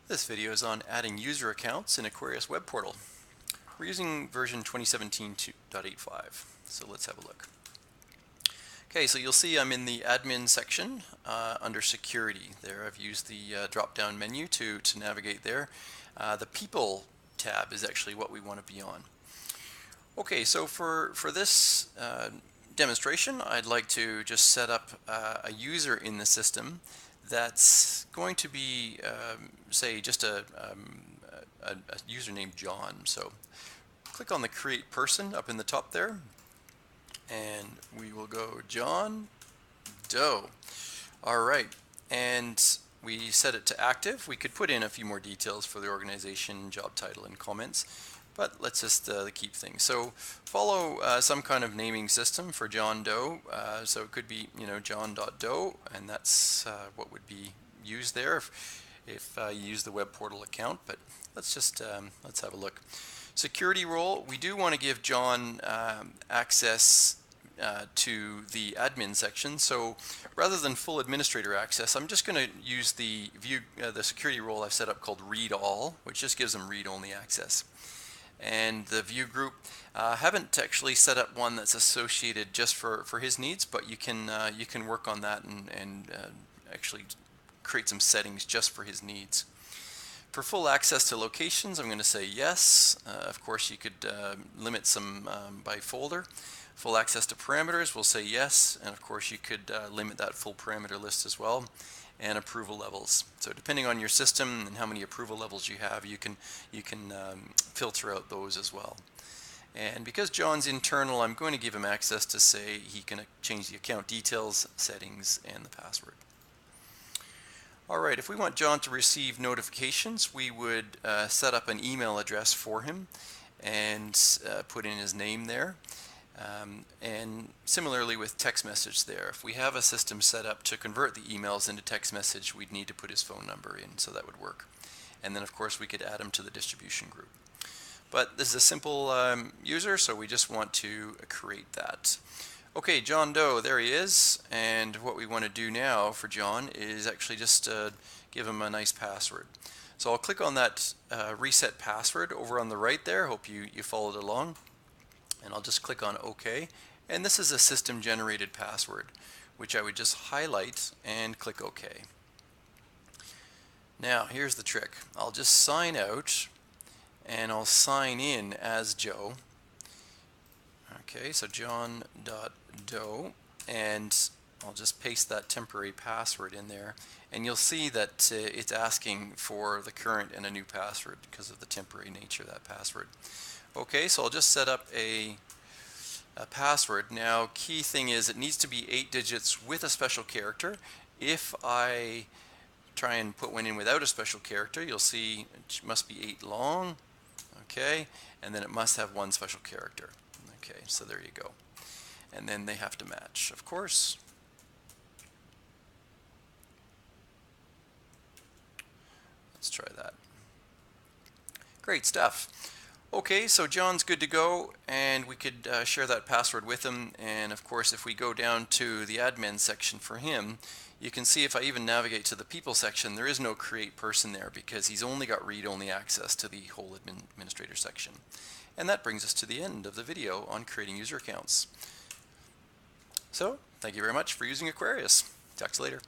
This video is on adding user accounts in AQUARIUS WebPortal. We're using version 2017.8.5, so let's have a look. Okay, so you'll see I'm in the admin section under security. There I've used the drop-down menu to navigate there. The people tab is actually what we want to be on. Okay, so for this demonstration, I'd like to just set up a user in the system that's going to be, say, just a user named John. So click on the Create Person up in the top there, and we will go John Doe. All right, and we set it to active. We could put in a few more details for the organization, job title, and comments, but let's just keep things. So follow some kind of naming system for John Doe. So it could be, John.Doe, and that's what would be used there if you use the WebPortal account. But let's just let's have a look. Security role, we do want to give John access to the admin section. So rather than full administrator access, I'm just going to use the security role I've set up called Read All, which just gives him read-only access. And the view group, haven't actually set up one that's associated just for his needs, but you can work on that and actually create some settings just for his needs. For full access to locations, I'm going to say yes. Of course, you could limit some by folder. Full access to parameters, we'll say yes, and of course you could limit that full parameter list as well. And approval levels. So depending on your system and how many approval levels you have, you can filter out those as well. And because John's internal, I'm going to give him access to say he can change the account details, settings, and the password. Alright, if we want John to receive notifications, we would set up an email address for him and put in his name there. And similarly with text message there, if we have a system set up to convert the emails into text message, we'd need to put his phone number in, so that would work. And then of course we could add him to the distribution group. But this is a simple user, so we just want to create that. Okay, John Doe, there he is, and what we want to do now for John is actually just give him a nice password. So I'll click on that reset password over on the right there. Hope you followed along. And I'll just click on OK, and this is a system generated password, which I would just highlight and click OK. Now here's the trick. I'll just sign out and I'll sign in as Joe. Okay, so John.Doe, and I'll just paste that temporary password in there, and you'll see that it's asking for the current and a new password because of the temporary nature of that password. Okay, so I'll just set up a password. Now, key thing is it needs to be 8 digits with a special character. If I try and put one in without a special character, you'll see it must be 8 long. Okay, and then it must have 1 special character. Okay, so there you go. And then they have to match, of course. Let's try that. Great stuff. Okay, so John's good to go, and we could share that password with him. And of course, if we go down to the admin section for him, you can see if I even navigate to the people section, there is no create person there because he's only got read-only access to the whole administrator section. And that brings us to the end of the video on creating user accounts. So, thank you very much for using AQUARIUS. Talk to you later.